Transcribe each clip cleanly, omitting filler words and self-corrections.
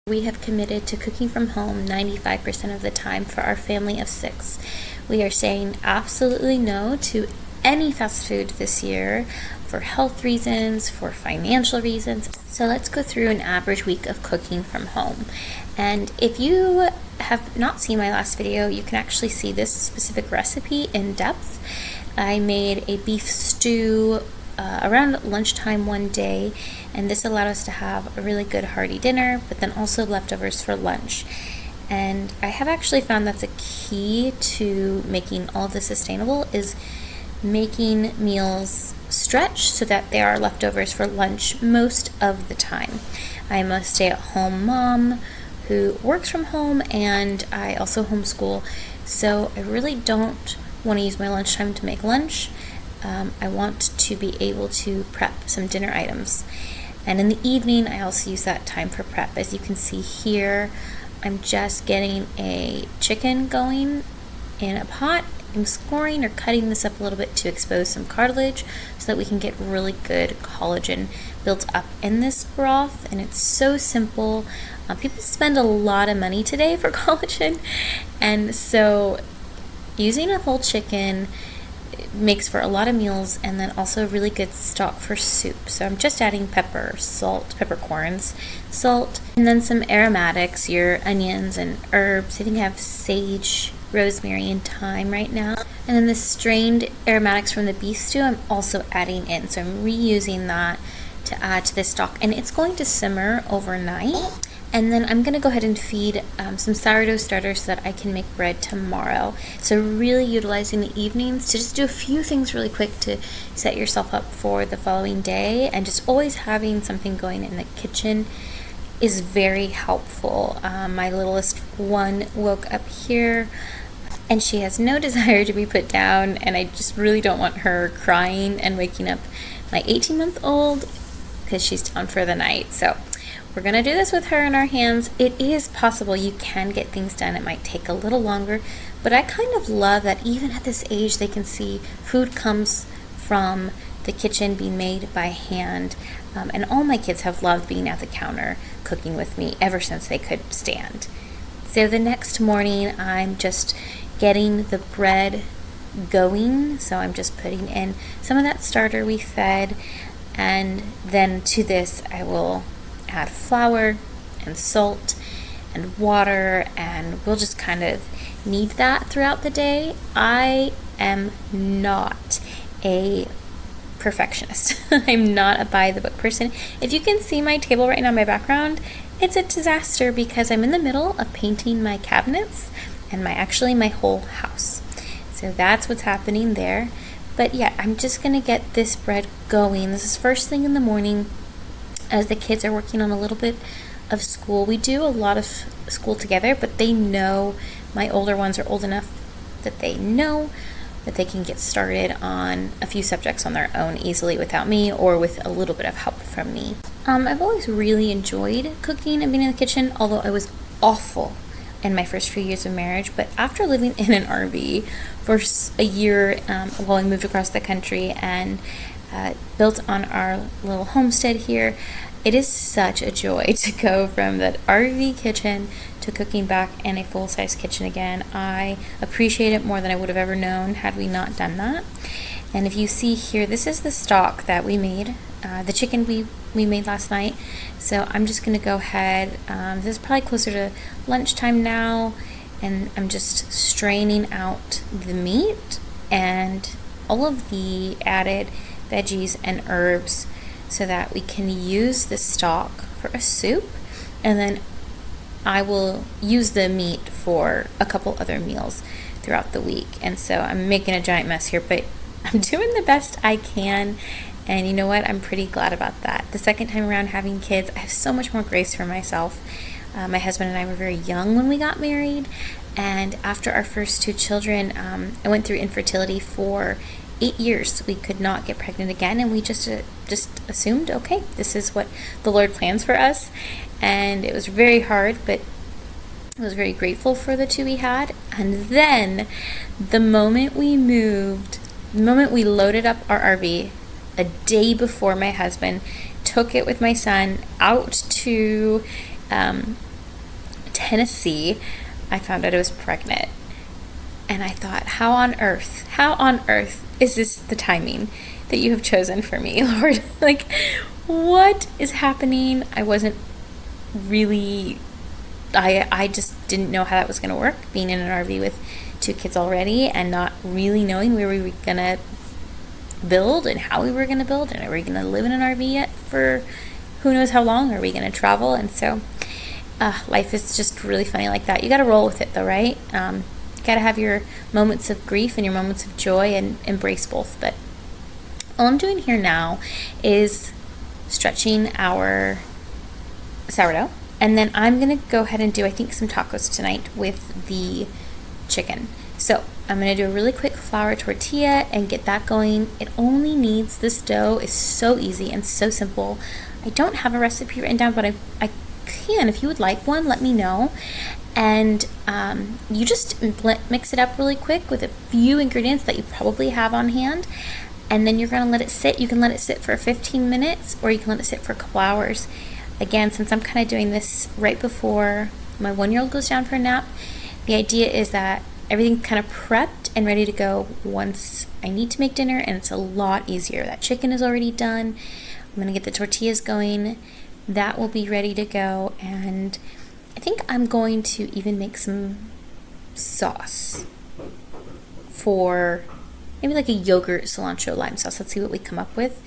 We have committed to cooking from home 95% of the time for our family of 6. We are saying absolutely no to any fast food this year for health reasons, for financial reasons. So let's go through an average week of cooking from home. And if you have not seen my last video, you can actually see this specific recipe in depth. I made a beef stew around lunchtime one day, and this allowed us to have a really good hearty dinner, but then also leftovers for lunch. And I have actually found that's a key to making all of this sustainable, is making meals stretch so that they are leftovers for lunch most of the time. I'm a stay-at-home mom who works from home, and I also homeschool, so I really don't want to use my lunchtime to make lunch. I want to be able to prep some dinner items. And in the evening, I also use that time for prep. As you can see here, I'm just getting a chicken going in a pot. I'm scoring or cutting this up a little bit to expose some cartilage so that we can get really good collagen built up in this broth. And it's so simple. People spend a lot of money today for collagen. And so using a whole chicken makes for a lot of meals, and then also really good stock for soup. So I'm just adding peppercorns, salt, and then some aromatics, your onions and herbs. I think I have sage, rosemary, and thyme right now. And then the strained aromatics from the beef stew I'm also adding in. So I'm reusing that to add to this stock, and it's going to simmer overnight. And then I'm going to go ahead and feed some sourdough starter so that I can make bread tomorrow. So really utilizing the evenings to just do a few things really quick to set yourself up for the following day. And just always having something going in the kitchen is very helpful. My littlest one woke up here, and she has no desire to be put down. And I just really don't want her crying and waking up my 18-month-old because she's down for the night. So we're going to do this with her in our hands. It is possible you can get things done. It might take a little longer, but I kind of love that even at this age they can see food comes from the kitchen being made by hand. And all my kids have loved being at the counter cooking with me ever since they could stand. So the next morning I'm just getting the bread going. So I'm just putting in some of that starter we fed, and then to this I will add flour and salt and water, and we'll just kind of knead that throughout the day. I am not a perfectionist. I'm not a by-the-book person. If you can see my table right now in my background, it's a disaster because I'm in the middle of painting my cabinets and my whole house. So that's what's happening there. But yeah, I'm just gonna get this bread going. This is first thing in the morning as the kids are working on a little bit of school. We do a lot of school together, but they know, my older ones are old enough that they know that they can get started on a few subjects on their own easily without me, or with a little bit of help from me. I've always really enjoyed cooking and being in the kitchen, although I was awful in my first few years of marriage. But after living in an RV for a year while I moved across the country and built on our little homestead here, it is such a joy to go from that RV kitchen to cooking back in a full-size kitchen again. I appreciate it more than I would have ever known had we not done that. And if you see here, this is the stock that we made, the chicken we made last night. So I'm just going to go ahead, this is probably closer to lunchtime now, and I'm just straining out the meat and all of the added veggies and herbs so that we can use the stock for a soup, and then I will use the meat for a couple other meals throughout the week. And so I'm making a giant mess here, but I'm doing the best I can, and you know what, I'm pretty glad about that. The second time around having kids, I have so much more grace for myself. My husband and I were very young when we got married, and after our first 2 children, I went through infertility for 8 years. We could not get pregnant again, and we just assumed, okay, this is what the Lord plans for us. And it was very hard, but I was very grateful for the 2 we had. And then the moment we loaded up our RV, a day before, my husband took it with my son out to Tennessee, I found out I was pregnant. And I thought, how on earth is this the timing that you have chosen for me, Lord? Like, what is happening? I wasn't really, I just didn't know how that was going to work, being in an RV with 2 kids already and not really knowing where we were going to build and how we were going to build, and are we going to live in an RV yet for who knows how long? Are we going to travel? And so life is just really funny like that. You got to roll with it though, right? Got to have your moments of grief and your moments of joy and embrace both. But all I'm doing here now is stretching our sourdough, and then I'm going to go ahead and do, I think, some tacos tonight with the chicken. So I'm going to do a really quick flour tortilla and get that going. It only needs, this dough is so easy and so simple. I don't have a recipe written down, but I can. If you would like one, let me know. And you just mix it up really quick with a few ingredients that you probably have on hand, and then you're going to let it sit. You can let it sit for 15 minutes, or you can let it sit for a couple hours. Again, since I'm kind of doing this right before my 1-year-old goes down for a nap, the idea is that everything's kind of prepped and ready to go once I need to make dinner, and it's a lot easier. That chicken is already done. I'm going to get the tortillas going. That will be ready to go, and I think I'm going to even make some sauce for maybe like a yogurt, cilantro, lime sauce. Let's see what we come up with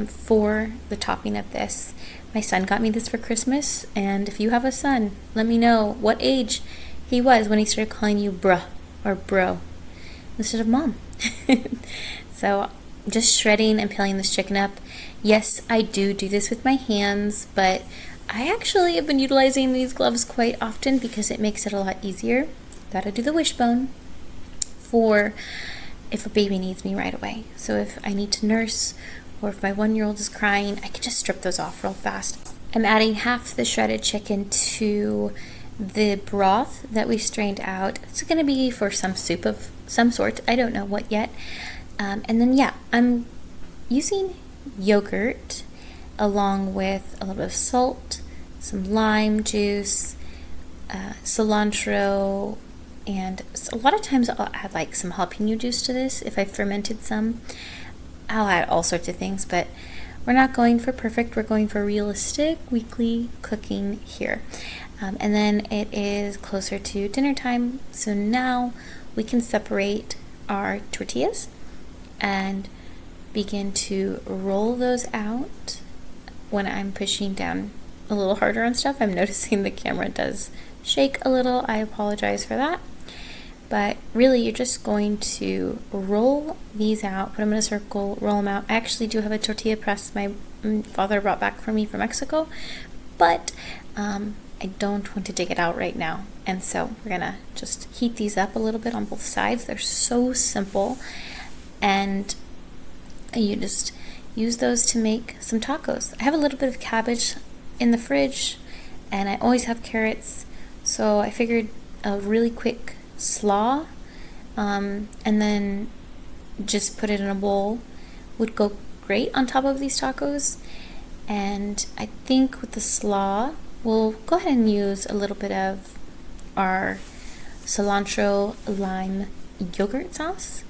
for the topping of this. My son got me this for Christmas, and if you have a son, let me know what age he was when he started calling you bruh or bro instead of mom. So just shredding and peeling this chicken up. Yes, I do this with my hands, but I actually have been utilizing these gloves quite often because it makes it a lot easier. Gotta do the wishbone for if a baby needs me right away. So if I need to nurse, or if my 1-year-old is crying, I can just strip those off real fast. I'm adding half the shredded chicken to the broth that we strained out. It's gonna be for some soup of some sort. I don't know what yet. And then I'm using yogurt along with a little bit of salt, some lime juice, cilantro, and a lot of times I'll add like some jalapeno juice to this if I fermented some. I'll add all sorts of things, but we're not going for perfect, we're going for realistic weekly cooking here. And then it is closer to dinner time, so now we can separate our tortillas and begin to roll those out. When I'm pushing down a little harder on stuff, I'm noticing the camera does shake a little. I apologize for that. But really, you're just going to roll these out, put them in a circle, roll them out. I actually do have a tortilla press my father brought back for me from Mexico, but I don't want to dig it out right now. And so we're gonna just heat these up a little bit on both sides. They're so simple, and you just use those to make some tacos. I have a little bit of cabbage in the fridge, and I always have carrots, so I figured a really quick slaw, and then just put it in a bowl would go great on top of these tacos. And I think with the slaw, we'll go ahead and use a little bit of our cilantro lime yogurt sauce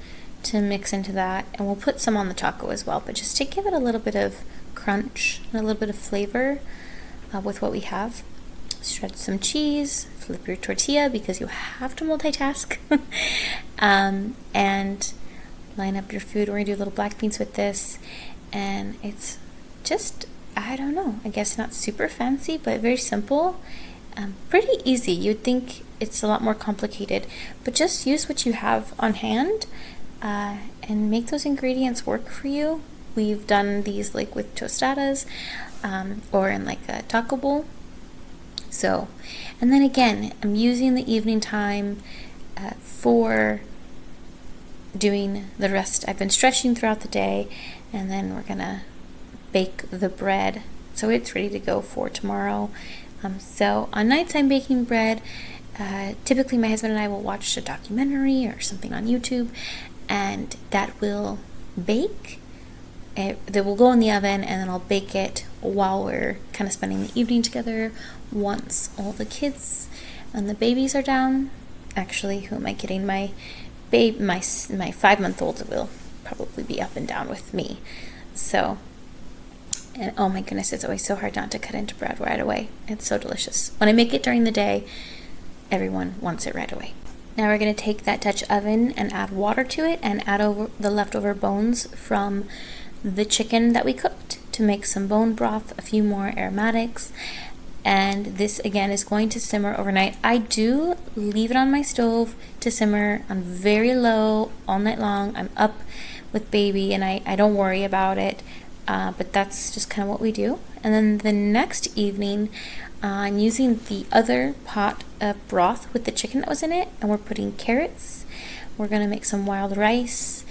to mix into that, and we'll put some on the taco as well, but just to give it a little bit of crunch and a little bit of flavor with what we have. Shred some cheese, flip your tortilla because you have to multitask, and line up your food. We're gonna do little black beans with this, and it's just, I don't know, I guess not super fancy, but very simple. Pretty easy. You'd think it's a lot more complicated, but just use what you have on hand and make those ingredients work for you. We've done these like with tostadas or in like a taco bowl. So, and then again, I'm using the evening time for doing the rest. I've been stretching throughout the day, and then we're gonna bake the bread so it's ready to go for tomorrow. So on nights I'm baking bread. Typically my husband and I will watch a documentary or something on YouTube, and that will bake They will go in the oven, and then I'll bake it while we're kind of spending the evening together once all the kids and the babies are down. Actually, who am I kidding? My 5-month-old will probably be up and down with me. So, and oh my goodness, it's always so hard not to cut into bread right away. It's so delicious. When I make it during the day, everyone wants it right away. Now we're going to take that Dutch oven and add water to it and add over the leftover bones from the chicken that we cooked to make some bone broth, a few more aromatics. And this again is going to simmer overnight. I do leave it on my stove to simmer on very low all night long. I'm up with baby and I don't worry about it, but that's just kind of what we do. And then the next evening, I'm using the other pot of broth with the chicken that was in it, and we're putting carrots. We're going to make some wild rice,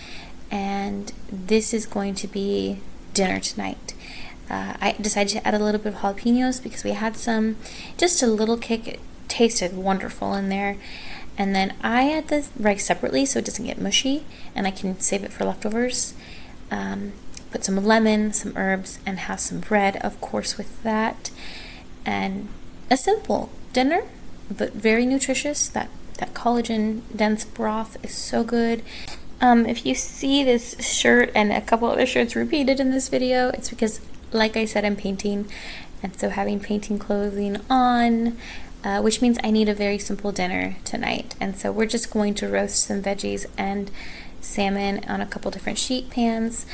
and this is going to be dinner tonight. I decided to add a little bit of jalapenos because we had some, just a little kick. It tasted wonderful in there. And then I add the rice separately so it doesn't get mushy, and I can save it for leftovers. Put some lemon, some herbs, and have some bread, of course, with that. And a simple dinner, but very nutritious. That collagen dense broth is so good. If you see this shirt and a couple other shirts repeated in this video, it's because, like I said, I'm painting, and so having painting clothing on, which means I need a very simple dinner tonight. And so we're just going to roast some veggies and salmon on a couple different sheet pans.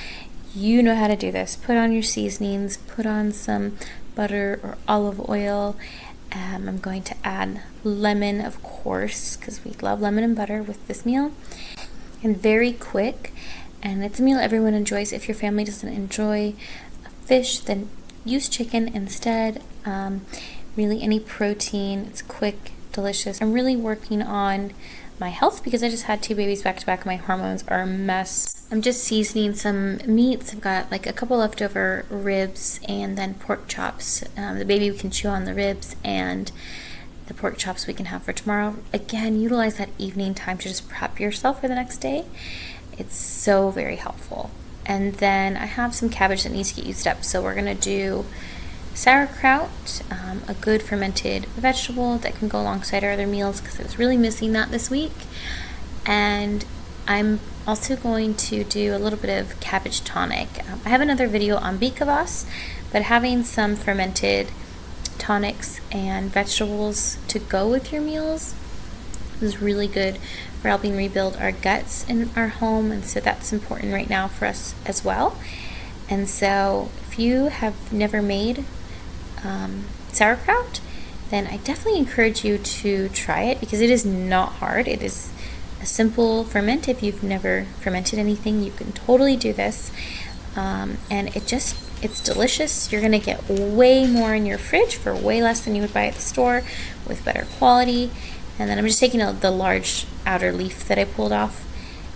You know how to do this. Put on your seasonings, put on some butter or olive oil. I'm going to add lemon, of course, because we love lemon and butter with this meal. And very quick, and it's a meal everyone enjoys. If your family doesn't enjoy fish, then use chicken instead. Really any protein. It's quick, delicious. I'm really working on my health because I just had 2 babies back to back. My hormones are a mess. I'm just seasoning some meats. I've got like a couple leftover ribs and then pork chops. The baby can chew on the ribs, and the pork chops we can have for tomorrow. Again, utilize that evening time to just prep yourself for the next day. It's so very helpful. And then I have some cabbage that needs to get used up, so we're gonna do sauerkraut, a good fermented vegetable that can go alongside our other meals because I was really missing that this week. And I'm also going to do a little bit of cabbage tonic. I have another video on bikavas, but having some fermented tonics and vegetables to go with your meals is really good for helping rebuild our guts in our home, and so that's important right now for us as well. And so if you have never made sauerkraut, then I definitely encourage you to try it because it is not hard. It is a simple ferment. If you've never fermented anything, you can totally do this. And it's delicious. You're gonna get way more in your fridge for way less than you would buy at the store, with better quality. And then I'm just taking the large outer leaf that I pulled off,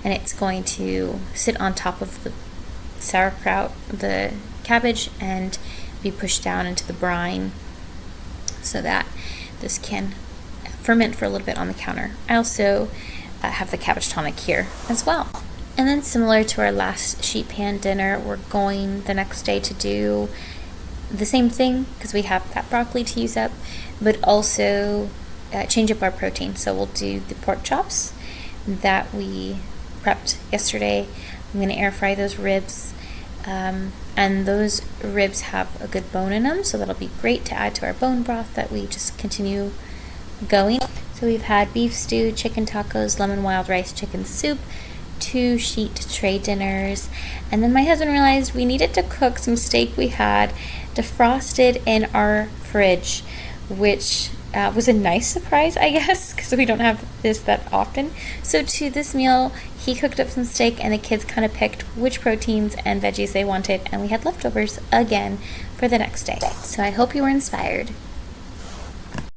and it's going to sit on top of the sauerkraut, the cabbage, and be pushed down into the brine so that this can ferment for a little bit on the counter. I also have the cabbage tonic here as well. And then similar to our last sheet pan dinner, we're going the next day to do the same thing because we have that broccoli to use up, but also change up our protein. So we'll do the pork chops that we prepped yesterday. I'm going to air fry those ribs, and those ribs have a good bone in them, so that'll be great to add to our bone broth that we just continue going. So we've had beef stew, chicken tacos, lemon wild rice, chicken soup, 2 sheet tray dinners, and then my husband realized we needed to cook some steak we had defrosted in our fridge, which was a nice surprise, I guess, because we don't have this that often. So to this meal, he cooked up some steak, and the kids kind of picked which proteins and veggies they wanted, and we had leftovers again for the next day. So I hope you were inspired.